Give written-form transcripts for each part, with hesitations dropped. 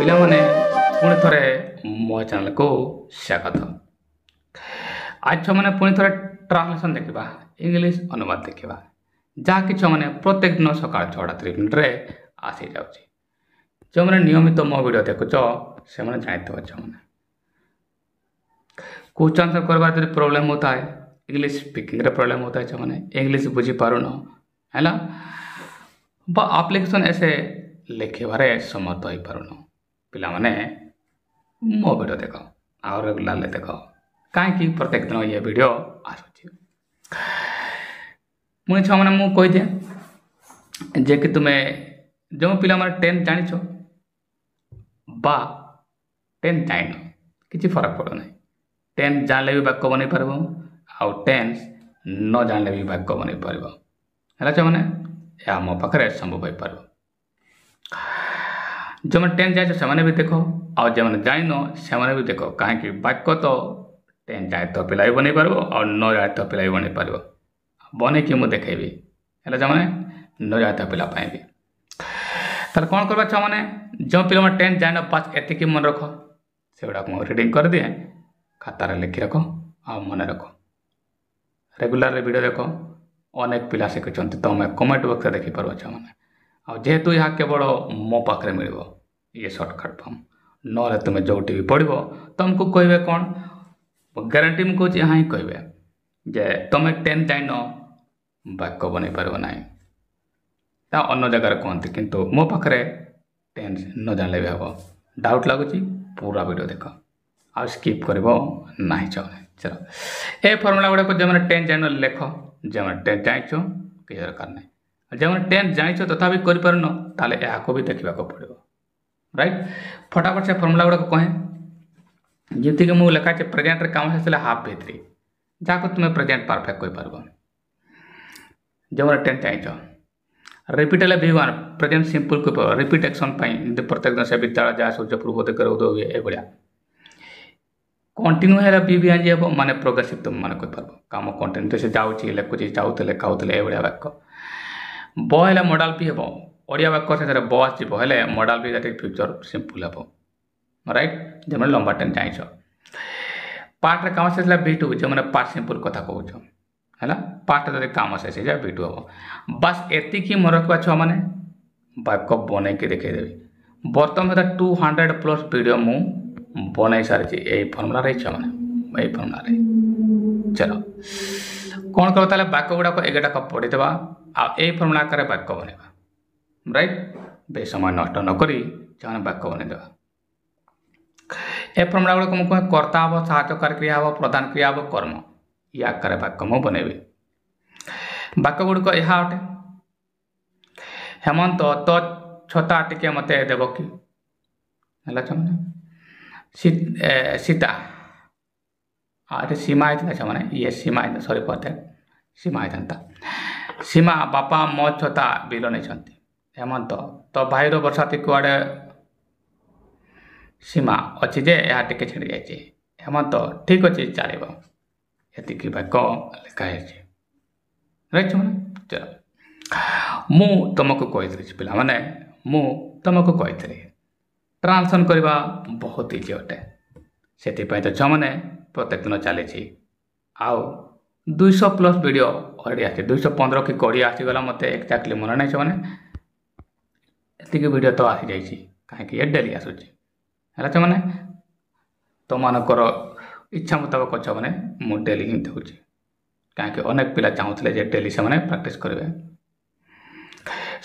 पिला माने पुणी थरे मो चैनल को स्वागत। आज छो माने पुणी थरे ट्रांसलेशन देखिबा इंग्लिश अनुवाद देखिबा जहाँ कि छो माने प्रत्येक दिन सकाळ 6:30 रे आसी जाउची। जो माने नियमित मो वीडियो देखुछ से माने जानितो छ माने कुछ आंसर करबा जदि प्रॉब्लम होता है इंग्लिश स्पीकिंग रे प्रॉब्लम होता है छ माने इंग्लिश बुझी पारुनो हैला बा एप्लीकेशन ऐसे लिखिबारे समर्थ होई पारुनो पिला माने मो वीडियो देखो और रेगुलरली देखो कहीं प्रत्येक दिन ये वीडियो आसुची मुझे छो माने मु कहि दे जे कि तुमे जो पिला माने 10 जानि छो बा 10 जाइन किछि फरक पड़ो नहीं 10 जानले भी वाक्य बनै परबो आ 10 न जानले भी वाक्य बनै परबो हला छ माने या मो पाखरे संभव होई परबो जो मैंने 10 जाए से भी देखो और जो मैंने जाइन से भी देखो कहीं वाक्य तो 10 जाए तो पिला भी बन पार और 9 जाए तो पिला भी बन पार बने कि मुझे देखेबी है जो मैंने 9 जाए तो पिला पाएबी तार कौन करवा छ मैंने जो पिला 10 जाए बस एतिक मन रख से गुड़ा रिडिंग कर दिए खातार लिखि रख आ मन रख रेगुलर वीडियो देखो अनेक पिला शिखुंत तुम कमेंट बॉक्स देखिपार मैंने आ जेहेतु यह केवल मो पाखे मिल ये सर्टकट फॉर्म ना तुम्हें जो भी पढ़ो तुमको कहे कौन गारंटी में कौच यहाँ ही कहे जे तुम्हें 10 जाइन वाक्य बन पार ना अन्न जगार कहते किंतु मो पाखे 10 न जानले भी हम डाउट लगुच पूरा वीडियो देख आ स्किप कर ना चलो ए फर्मुला गुड़ाक जो मैंने 10 जान लेख जो मैंने 10 जाइछ किसी दरकार नहीं जो मैंने 10 जाइछ तथापि करें ताले यहाँ भी देखा पड़ो राइट फटाफट से फर्मुला गुड़ाक कहे जमीक मुझे लिखा है प्रेजेंट काम से हाफ भित्री जहाँ को तुम्हें प्रेजेंट परफेक्ट कही पार जो मैंने 10 जाइछ रिपीट है V1 प्रेजेंट सिंपल कह रिपीट एक्शन प्रत्येक दिन से विद्यालय जा सूर्य पूर्व दिगरे उदय हुए एभलिया कंटिन्यू है बी भी हम माने प्रोग्रेसिव तुम माने कही पार काम कंटिन्यू तो से जाऊँगी लिखुची जाऊले खाऊले एभलिया वाक्य ब है मॉडल भी हम ओडिया वाक्य से ब आसो हेले मॉडल भी फ्यूचर सिंपल हम राइट जो मैंने लंबा 10 जाइछ पार्ट रे काम से V2 जो मैंने पार्ट सिंपल कथा कहूँ है पार्ट जब काम से V2 हम बस एतिक ही मन रखा छुआ मैंने वाक्य बन के देखेदेवी बर्तमान 200+ वीडियो मु बन सारी यही फर्मुला रही छुआ मैंने यही फर्मुला रही चलो कौन कर ताले वाक्य गुड़ाक 11 पढ़ीदेवा आ फर्मुला आकार वाक्य बनवा राइट बे समय नष्ट नक वाक्य बनईदेवा ए फर्मुला गुड़ाक मुझे कर्ता हम साहाय्यकारी क्रिया हम प्रधान क्रिया हम कर्म ये आकार वाक्य मुझे बनैबी वाक्य गुड़िक यह अटे हेमंत तो छता टिके मत देव कि सीता अरे सीमा होता मैंने ये सीमा सॉरी पते सीमा होता सीमा बापा मो छता बिल नहीं हेमंत तो भाईर बरसाती कुआड़े सीमा अच्छी जे यहाँ टिके छिड़ी जाइए हेमंत ठीक अच्छे चलो ये वाक्य लिखाई रही मैंने चलो मु तुमको कही पिला माने मु तुमको कही ट्रांसलेशन करवा बहुत इजी अटे से तो छ मैंने प्रत्येक दिन चली आउ 200+ वीडियो ऑलरेडी आसी 215 कि 20 आसीगला मत एक्जाक्टली मन नहीं मैंने एतिक वीडियो तो आसी जाइए कहीं ये डेली आसूँ है मैंने तुम इच्छा मुताबक अच्छे मैंने मुझे डेली ही देखुची कहीं अनेक पिला चाहूले जे डेली से प्राक्ट करेंगे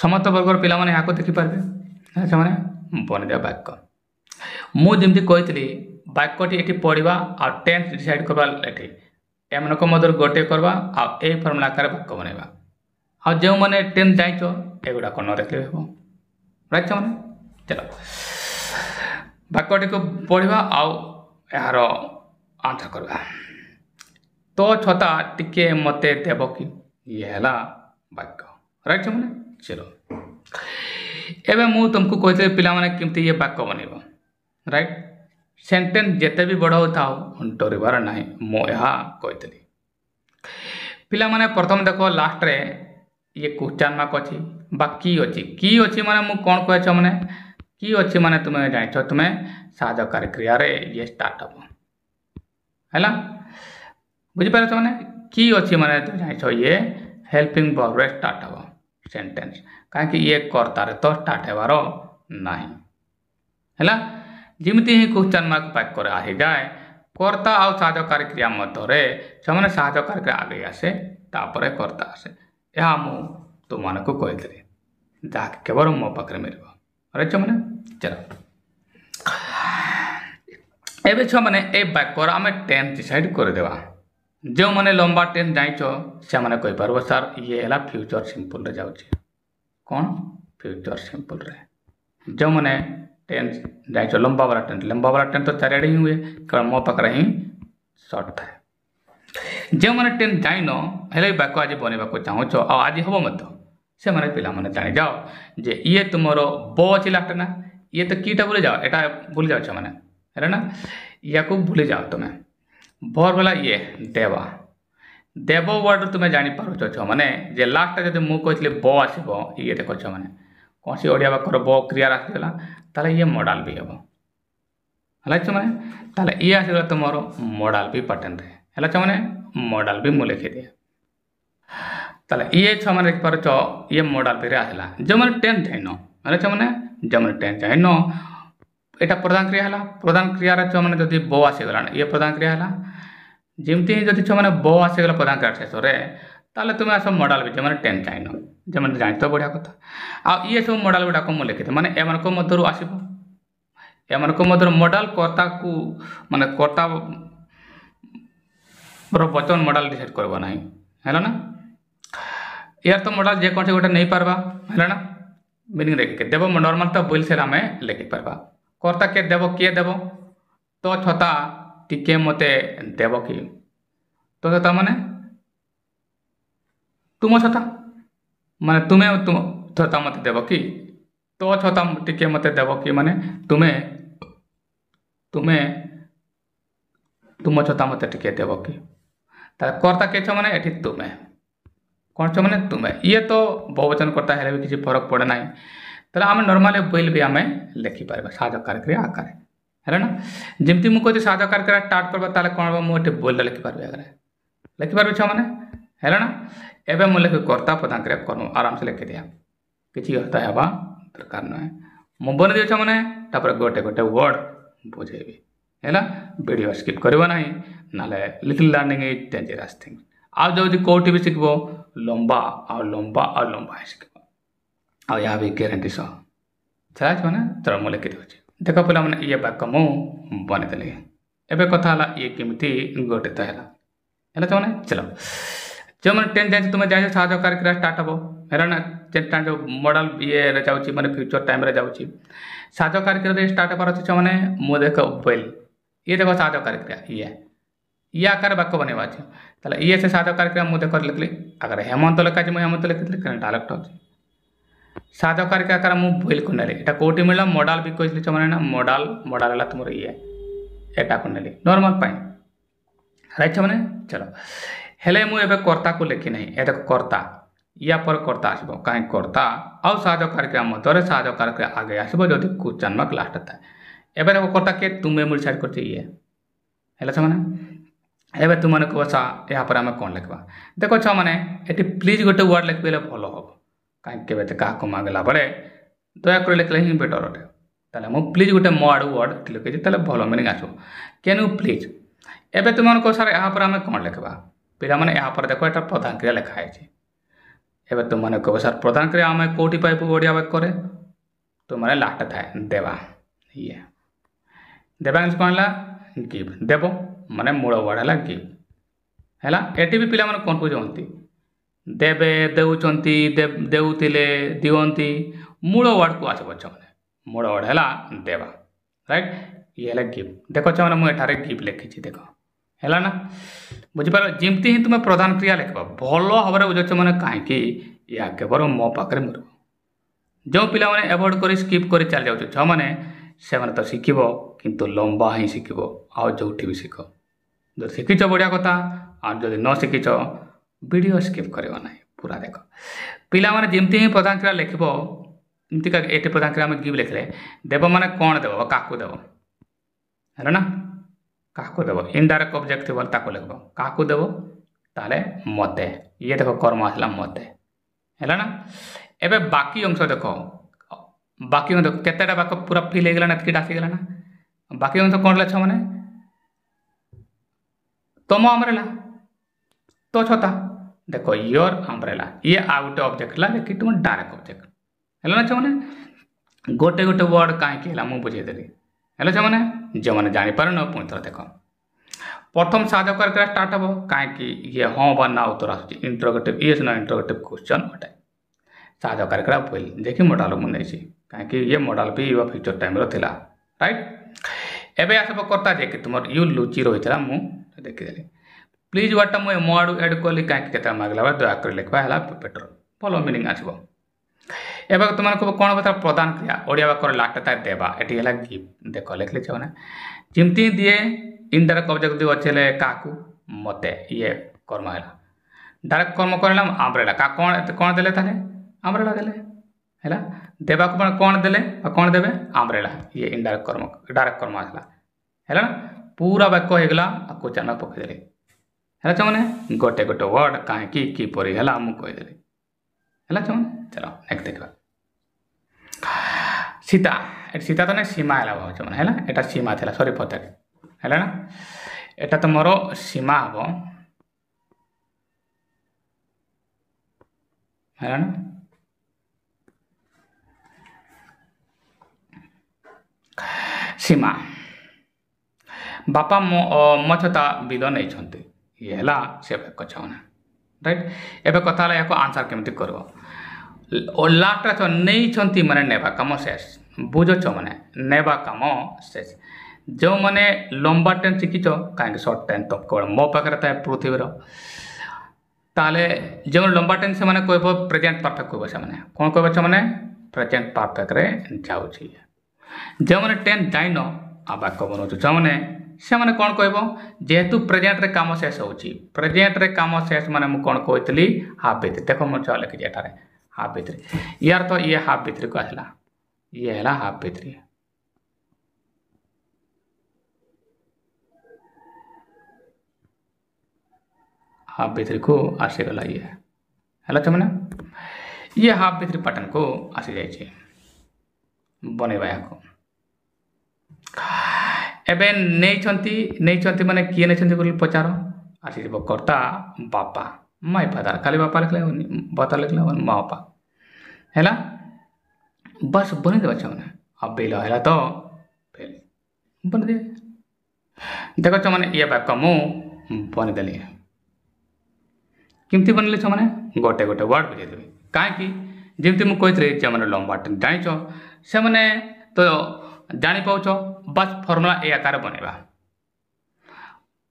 समस्त वर्गर पिला माने यहाँ देखिपारे से बनदे वाक्य मुझे कही वाक्यटी ये पढ़ा आ 10 डिसाइड करवा ये एमनक मध्य गोटे करवा आ फर्मुला आकार वाक्य बनवा आ जो मैंने 10 जाइछ एगुड़ाक न देखले हम राइट मैंने चलो वाक्यटी को पढ़ा आर आंसर करवा तो छता टिके मते देव कि ये है वाक्य राइट मैंने चलो एवं मु तुमको कहते पिला माने केमती ये वाक्य बनइबो राइट सेंटेंस जेते भी बड़ होता डरबार ना मु यहाँ कही पिला माने प्रथम देख लास्ट रे ये क्वेश्चन मार्क अच्छी की अच्छी माने मु कौन कहे मैंने कि अच्छी माने तुम्हें जान तुम्हें साहाय्यकारी क्रिया रे ये स्टार्ट हम है बुझीपार मैंने कि अच्छी माने तुम जान ये हेल्पिंग वर्ब रे स्टार्ट हम सेंटेंस कहीं ये कर्तार तो स्टार्ट होवार नहीं है जमी ही क्वेश्चन मार्क वाक्य आही जाए कर्ता आउ साहाय्यकारी क्रिया मध्य से साहाय्यकारी क्रिया आगे आसे तापर कर्ता आसे यह मु तुम मानक कही जहाँकि केवल मो पाखे मिल रही मैंने चलो एवं छुआ मैंने ए वाक्यर आम टेन्स डिसाइड करदेवा जो मैंने लंबा टेन्स जाइच से मैंने कहीपर सार ये है फ्यूचर सिंपल रे जाऊँगी कौन फ्यूचर सिंपल रे जो मैंने टेन्स जाइच लंबा वाला टेन्स तो चारिड़े ही हुए केवल मो पाखे ही सर्ट थाए जो मैंने टेन्स जाइन हेल्ले वाक्य आज बनवाक चाहूच आज हम मत से मैंने पिला माने जानी जाओ जे ये तुमरो ब अच्छी लास्ट ना ये तो कीटा भूली जाओ एटा भूली जाओ मैंने है ना या को भूली जाओ तुम्हें भर वाला ये देवा देव वर्ड तुम्हें जानी पार मैंने जे लास्ट जब मुझे कहती ब आसब ये देख मैंने कौन सी ओडिया वाक्यर ब क्रिया आसगला ताले ये मॉडल भी हम है मैंने ताले ये आसगला तुम मॉडल भी पाटन है मैंने मॉडल भी मुझे लिखी दिए ताले ये मैंने देख पार ये मॉडल भी आसला जो मैंने टेन जाइन है मैंने जो मैंने टेन जाइन यहाँ प्रधान क्रिया है प्रधान क्रिया मैंने जब ब आसीगला ये प्रधान क्रिया है जमती ही जब मैंने ब आसीगला प्रधान क्रिया शेष ताले तुम्हें आस मॉडल भी मैंने टेन जाइन जो मैंने जान तो बढ़िया कथा आ ये सब मॉडल गुड़ाक मुझे लिखी मैंने एम मध्य आसब एम मध्य मॉडल कर्ता को माने कर्ता वचन मॉडल डिसाइड करवा ना है ना यार तो मॉडल जेकोसी गोटे नहीं पार्बा है ना मीनिंग देखिए देव नॉर्मल तो बोल से आम लिखिपार कर्ता के देव किए देव तो छता टिके मते देव कि तो छता माने तुम छता माने तुम्हें तुम छता मते देव कि तो छता टिके मते देव कि माने तुम्हें तुम्हें तुम छता मते टिके देव कि कर्ता के माने एठी तुम्हें कौन छो मैंने तुम्हें ये तो बहुवचन करता है भी किसी फरक पड़े ना तेल आम नॉर्मली बोल भी आम लिखिपार साहाय्यकारी क्रिया आकार है ना जमती मुझे साहाय्यकारी क्रिया स्टार्ट करवा ताले कौन हम मुझे बोल लिखिपार लिखिपार छुआ मैंने है ना एवं मुझे लिखी कर्ता प्रधान क्रिया कर्म आराम से लिखि दिया किसी हता है दरकार नुहे मुझे बन दिए मैंने गोटे गोटे वर्ड बुझेबी है वीडियो स्किप करना ना little learning is dangerous thing आज जब कौटी भी शिखब लंबा और लंबा और लंबा शिखब आ भी ग्यारंटी सह चला मैंने चलो मुझे लिखि दूसरी देख पे मैंने ये वाक्य मुझे बनईदेली एवं कथा ये केमी गठित है मैंने चलो जो मैंने टेन जाए तुम्हें जाए साहाय्यकारी क्रिया स्टार्ट हम है ना जो मॉडल ये जाऊँगी मैंने फ्यूचर टाइम जाऊँगी साहाय्यकारी क्रिया स्टार्ट होबार अच्छे मैंने मुझे देख बोल ये देखो साहाय्यकारी क्रिया ये आकार वाक्य बनवा अच्छे ये से साहाय्यकारी क्रिया मुझे देख लिखली अगर हेमंत लिखा मुझे हेमंत लिखी कहीं डायरेक्ट अच्छे साहाय्यकारी क्रिया आकार मुझे बोल को नेली एटा कौटी मिला मॉडल भी कही मैंने ना मॉडल मॉडल है तुम ये एटा को नेली नॉर्मल पाई राइट मैंने चलो हेले मुझे कर्ता को लिखी नहीं ये देखो कर्ता या पर कर्ता आसब कहीं कर्ता आउ साहाय्यकारी क्रिया मध्य साहाय्यकारी क्रिया आगे आसब जदि क्वेश्चन मार्क लास्ट था एवं देखो कर्ता के तुम्हें मुझे डिसाइड कर है मैंने एवं तुम मैंने कह यहाँ पर आम कौन लिखा देखो छा मैंने ये प्लीज गोटे वर्ड लिखे भल हम कहीं क्या मांगला बेले दयाक लिखले ही बेटर अटे ताले मु प्लीज गोटे मो आड़ वर्ड लिखी भल मिनिंग आसो कैन प्लीज एवं तुम कह सार यहाँ पर आम कौन लिखा पिला मैंने यहाँ पर देखो ये प्रधान क्रिया लिखाई एवं तुम मैंने कह सार प्रधान क्रिया आम कौटी पाइबू ओडिया वाक्य तो मैंने लास्ट थाए देवा ये देवा कौन है गिव देव माने मूल वर्ड है गिव है एटी भी पिला मैंने कन्फ्यूज होती देवे देउचंती देउतिले दिवंती मूल वर्ड को आसब मैंने मूल वर्ड है देवा राइट ये है गिव देख मैंने मुझे गिव लिखी देख है ना बुझीपार जमती ही तुम्हें प्रधान क्रिया लिखा भल भाव में बुझे मैंने कहीं या केवल मो पाखे मिल जो पिला मैंने एवॉइड कर स्किप कर चल जाऊ मैंने से तो शिखब किंतु लंबा ही शिखब आउ जो भी शिख जो शिखिच बढ़िया कथा और जब न शिखिच वीडियो स्किप करना ना पूरा देख पिला मैंने जमती ही प्रधान क्रिया लिखब एमती का एटी प्रधान क्रिया में गिव लिखले देव माने कौन देव काकू देव है ना काकू देव इनडायरेक्ट ऑब्जेक्ट थी ताको लिखब काकू देव ताले मते ये देखो कर्म आसला मते है ना एबे बाकी अंश देखो बाकी अंश केतेटा बाक पूरा फिल हो गला ना एतकी आसी गला ना बाकी अंश कौन लेछ माने तुम अम्ब्रेला तो छता देखो योर अम्ब्रेला ये आ गोटे ऑब्जेक्ट ला कि तुम डायरेक्ट ऑब्जेक्ट है ना छमाने गोटे गोटे वर्ड कहीं है मुझे बुझेदेली है छमाने जो मैंने जापर न पुणी थर देख प्रथम साधक स्टार्ट हम कहीं ये हाँ बा ना उत्तर आस interrogative yes no interrogative question अटे साधक बोल देखी मॉडल मुझे कहीं ये मॉडल भी फ्यूचर टाइम रहा राइट एवं आसब कर्ता जे कि तुम यू लुचि रही है मुझे देखीदेली प्लीज वाटा मुझे मो आड़ एड कली कहीं के मागला दयाक लिखा है बेटर भल मिनिंग आसो एवं तुम कौन बता प्रदान क्रिया ओडिया वाक्यर लास्ट था देवा ये गिफ्ट देख लिखली मैंने जमती दिए इनडायरेक्ट ऑब्जेक्ट दिए अच्छे क्या मते ये कर्म है डायरेक्ट कर्म कर अम्ब्रेला का कौन देले ताले अम्ब्रेला देले है देवा को कौन देले कौन देवे अम्ब्रेला ये इनडायरेक्ट कर्म डायरेक्ट कर्म आसला है ना पूरा वाक्य होगला क्वेश्चन में पकईदेली है मैंने गोटे गोटे वर्ड कहीं किपरि है मुझे कहीदेली है चलो नेक्स्ट देखा सीता सीता तो नहीं सीमा है भाव मैंने है एटा सीमा थी सॉरी फर है ना एटा तो मोर सीमा हम है ना सीमा बापा मो छता बिल नहीं ये है से कछना राइट एवं कथा या आंसर केमती कर लास्ट नहीं मैंने नेबा कम शेष बुझ मैंने नेबा कम शेष जो मैंने लंबा टेन शिखीच कहीं शॉर्ट टेन तो केवल मो पाखे था पृथ्वीर ताले जो लंबा टेन से मैंने कह प्रेजेंट परफेक्ट कह से मैंने कौन कह मैंने प्रेजेंट परफेक्ट रे जाऊँगी जो मैंने टेन जाइन आ वाक्य बनाऊँ मैंने से मैंने कौन कह जेहेतु प्रेजेंट रे काम शेष हो प्रेजेंट रे काम शेष मैंने मुझे कौन कही हाफ भित्री देख मुझे लिखी एठार हाफ भित्री यार तो ये हाफ भित्री को आसला ये है हाफ भित्री हाफ भित्री को आसीगला ये है मैंने ये हाफ भित्री पैटर्न को आसी जाइए बनैबा को एबे नहीं माने किए नहीं पचार आसी कर्ता बापा माई फादर खाली बापा लिखले बता लिखले माँ बापा है बस बनी देवा मैंने अब बिल है तो फेल बन दे देख मैंने ये वाक्य मु बनीदेली केमती बनले मैंने गोटे गोटे वर्ड बुझेदेवी कहीं जमी मुझे कही मैंने लंबा टेन जाच से मैंने तो जानी पाच बस फर्मुला ए आकार बनवा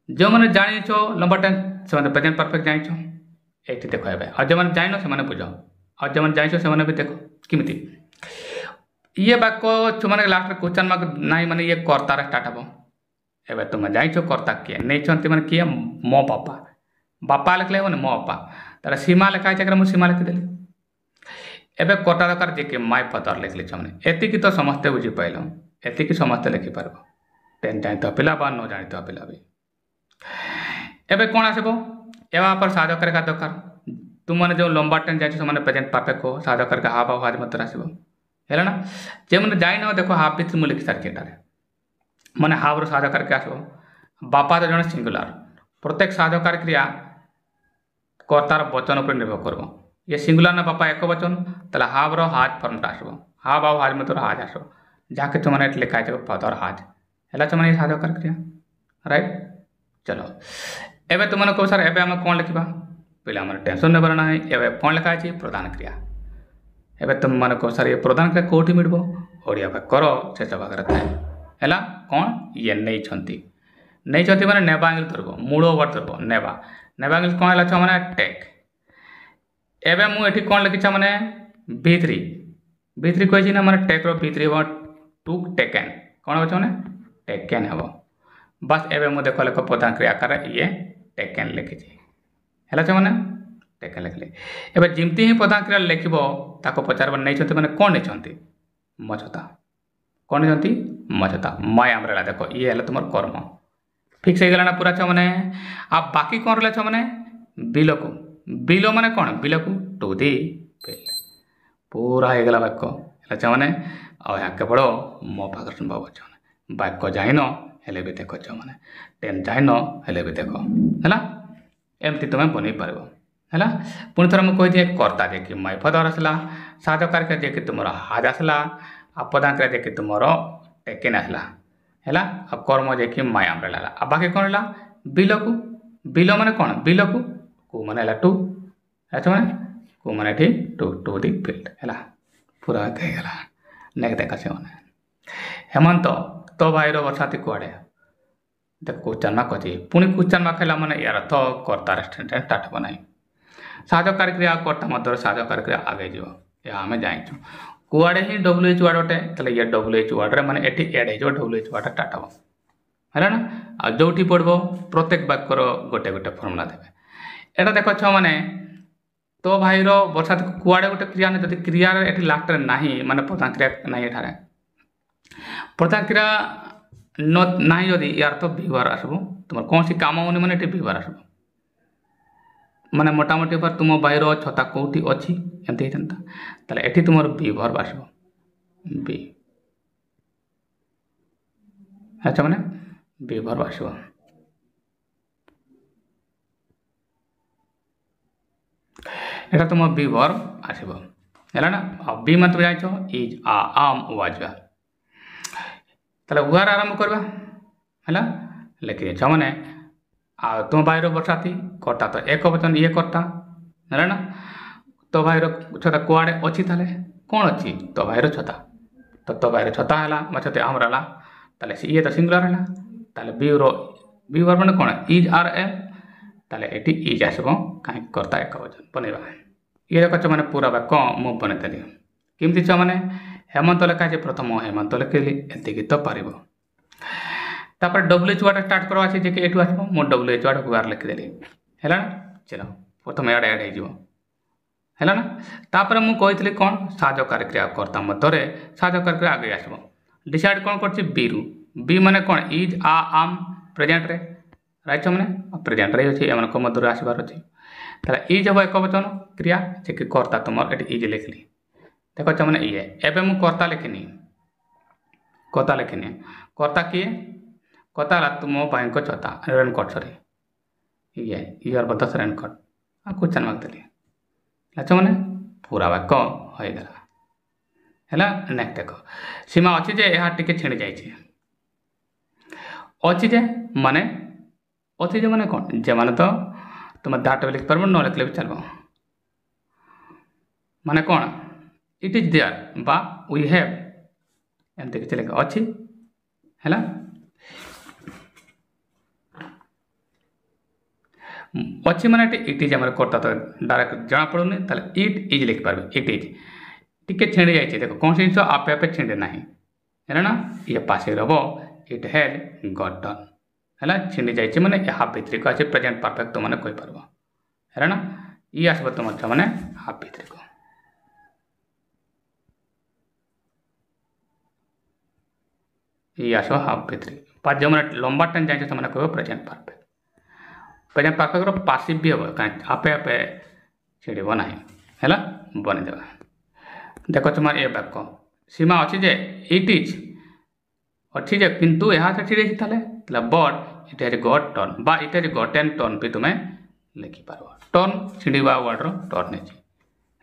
जो मैंने जाच लंबा टेन से प्रेजेंट परफेक्ट जाच ये देख और जो मैंने जाइन से बुझ और जो मैंने जाच से भी देख किमिति ये वाक्य मैंने लास्ट क्वेश्चन मार्क ना मैंने ये कर्तार स्टार्ट हम एवं तुम जाच कर्ता किए नहीं मैंने किए मो बापा बापा लिखले मैंने मो बापा तार सीमा लिखा है मुझे सीमा लिखिदेली एवं कर्ता दरकार जे कि माई फादर लिखली मैंने एतिकी तो समस्ते बुझीपाल एतिकी समस्ते लिखिपार टेन जानी पिला बा न जानी पिला भी एवं कौन आसब एवं साधक रेखा दरकार तुम मैंने जो लंबा टेन जाइए से प्रेजेंट परफेक्ट हो साधक रेखा हाफ हाफ हाज मत आसब है ना जो मैंने जाइन देखो हाफ भितर मुझे लिखी सारी एटार मैंने हाफ रो साधक रेखा आसब बापा तो जन सिंगुलर प्रत्येक साधक क्रिया कर्तार वचन पर निर्भर कर ये सिंगुलर ना बापा एक वचन ताला हाफ रो हाज फर्मटा आसब हाफ हाफ हाज मत हाज आसब जहाँके तुम मैंने लिखा है फादर हाज है मैंने साधक क्रिया राइट चलो एवं तुम कहो सर एवं आम कौन लिखा पे टेंशन नहीं ना है एवं कौन लिखा है प्रदान क्रिया एवं तुम मैंने कहो सर ये प्रदान क्रिया कौटी मिल ओडिया कर शेष भाग थाए है कौन ये नहीं मैंने नेबा एंगल धरब मूल वर्ड धरब नेबा नेबा एंगल कौन है मैंने टेक एवं मुझे कौन लिखी मैंने भित्री भित्री कही ना मैंने टेक भित्री हम टू टेकेन कौन हो मैंने टेकेन हम बस एवं मुझे देख लिख प्रधान क्रिया आकार ये टेकेन लिखी है मैंने टेकन लिखली एबे जिमती ही प्रधान क्रिया लिखिबो ताको पचारबा नहीं माने कौन नहीं म छता कौन नहीं म छता माय अम्ब्रेला देखो ये है तुम कर्म फिक्स हो गला ना पूरा छ माने आ बाकी कौन रहा छ माने बिलो माने कौन बिलो को टू दी फील्ड पूरा हो गला वाक्य है छ माने आ या केवल मो पाकर संभव छ वाक्य जाइन हेले भी देख छ माने टेन जाइन हेले भी देख है एमती तुम बन पार है पुणी थर मुझे कही कर्ता जे कि माय फादर आसला साधकार जे कि तुम हाज आसला अपदान जे कि तुम टेकेन आसला है कर्म जे कि माय अम्ब्रेला आ बाकी कौन रहा बिलो माने कौन बिलो को माने टू अच्छा माने को माने टू दी फील्ड है पूरा गला नेक देखा से माने हेमंत तो भाईर बरसाती कुआड़े देख क्वेश्चन मार्क अच्छी पुणी क्वेश्चन मार्क है माने यार तो कर्ता रेस्टोरेंट स्टार्ट बना साधकार क्रिया कर्ता मध्य साधकार क्रिया आगे जीव या आम जाइछु कुआड़े ही WH वार्ड अटे तले ये WH वार्ड माने एटी एड हो WH वार्ड स्टार्ट हम है ना आ जो पढ़ो प्रत्येक वाक्यर गोटे गोटे फर्मुला देवे एटा देख छ माने तो भाईर बरसात कुआड़े गोटे क्रिया नहीं जब क्रिया लास्ट में ना माने प्रधान क्रिया ना एठारे प्रधान क्रिया ना जदि यार तो व्यवहार आसब तुम कौन सी काम होनी माने व्यवहार आसब माने मोटामोटी बार तुम बाहर छता कौटी अच्छी एमती होता एटी तुम व्यवहार आसब बी अच्छा माने व्यवहार आसब एटा तुम व्यवहार आसब है ना बी मतलब जान इज आ आम वाज उहार आरंभ करवा है लिखी छ माने आ तुम भाईर बरसाती कर्ता तो एक वचन ये कर्ता है ना तो भाईर छता कुआड़े अच्छी ताले कौन अच्छी तो भाईर छता तो भाईर छता है छते आम रहा ताले ये तो सिंगुलर है ताले बीवर माने कौन इज आर एम ताले एटी इज आसब कहीं कर्ता एक वचन बनवा ये देख माने पूरा वाक्य मु बनईदेली केमती छ माने हेमंत लेखा प्रथम हेमंत लिखिली एति तो पार तापर WH वार्ड स्टार्ट करवा अच्छे जे एटू आसब मो WH वार्ड गुआर लिखिदेली है ना चलो प्रथम एड एड है ना तापर मु कही कौन साधकार क्रिया कर्ता मध्य साधकार क्रिया आगे आसब डिसाइड कौन कर बी माने कौन इज आ आम प्रेजेंट रे राइट मैंने प्रेजेंट रे अच्छे एम मध्य आसबार अच्छे ताला इज हम एक वचन क्रिया जे कि कर्ता तुम ये इज लिखली देख मैंने ये एवं मुझे कर्ता लिखिनी कर्ता किए कर्ता तुम भाई छता रेनकोट सरी ये ईयर बदस रेनकोट आ क्वेश्चन मार्क देली अच्छा मैंने पूरा वाक्य हो गला है नेक्स्ट देख सीमा अच्छी जे यहाँ टिके छिड़ी जाइए अच्छी जे माने कौन जे माने तो तुम दाट भी लिखिपार न लिखले भी चलो माने कौन इट इज देयर बा वी हैव एमती किसी लिख अच्छी है अच्छी माने इट इज आम कर्ता तो डायरेक्ट जना पड़ूनी इट इज लिखिपार इट इज टिके छिड़ी जाइए देख कौन जिन आपे आपे छिड़े ना है ना ये पासिव हम इट हैड गॉट डन है छिड़ी जाइए मैंने हाफ भित्री को अच्छे प्रेजेंट परफेक्ट तुम मैंने कहीपर है ना ये आसब तुम मैंने हाफ भित्री को ये आसो हाफ भित्री पाँच जो मैंने लंबा टाइम जाइए से कह प्रेजेंट परफेक्ट पासिव भी हम कहीं आपे आपे छिड़ब ना है बनईदेव देख तुम ये वाक्य सीमा अच्छी जे इट इज अच्छी जे किंतु यहाँ से छिड़ी ताले but it has got turn बा इट हैज गॉटन टर्न भी तुम्हें लिखिपार टर्न छिड़ा वर्डर टर्न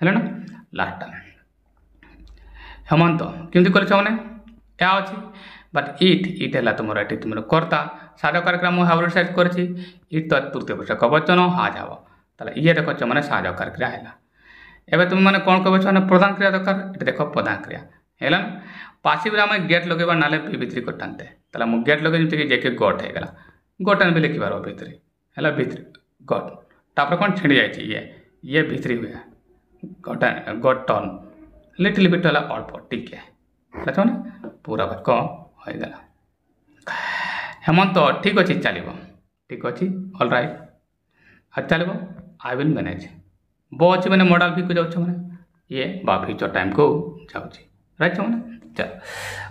है ना लास्ट टाइम हेमंत केमती कर मैंने या अच्छी बट इट है तुम ये तुम कर्ता साधकार क्रिया मुझे हावरेट साइज कर इट तो तृतीय पुरुष वचन हाज हम ताले ये देख मैंने साधकार क्रिया है एवं तुम मैंने कौन कह प्रधान क्रिया दरकार ये देख प्रधान क्रिया है पासिव आम गेट लगेबा ना बी भित्री को टानते ताला मु गेट लगे जमी जेके गट हो गला गटन भी लिखिबार भित्री है भित्री गट तापर कौन छिड़ी जाइए ये भित्री हुए गटन गट टर्न लिटिल बिट है अल्प टिके अच्छा मैंने पूरा वाक्य हो गला हेमंत ठीक अच्छे चलो ठीक अच्छे ऑल राइट आज चलो आई विल मैनेज ब अच्छे मैंने मॉडल भी को जाऊँ मैंने ये बा फ्यूचर टाइम को जाऊँगी राइट मैंने चल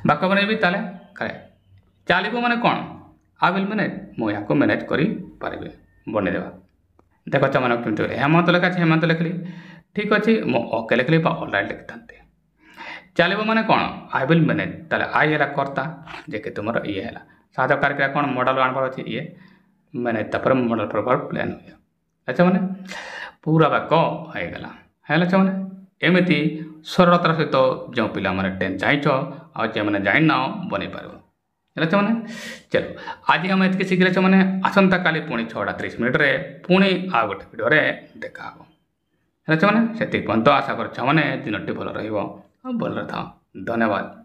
बाक्य बनैबी ताले करे चलो मैंने कौन आई विल मैनेज मुझे को मैनेज करी पारिबे बनईदेवा देख मैंने कमी हेमंत लिखा हेमंत लिखली ठीक अच्छे ओके लिखली ऑलराइट लिखि था चलो मैंने कौन आई विल मैनेज ताले आई है कर्ता जे कि तुम ये है साधारण कार्यक्रिया कौन मॉडल आनबार अच्छे ये मैनेज तापर मॉडल प्रभाव प्लान हुए अच्छा मैंने पूरा वाक्य होगला है मैंने एमती सरलतार सहित जो पिला मैंने टेन जाइच आउ मैंने जाइन ना बन पार मैंने चलो आज आम ये शिखिले मैंने आसंता काली पुणी 6:30 पुणी आ गोटे भिडियो देखा है मैंने से पर्यंत आशा कर दिन भल रहा था धन्यवाद।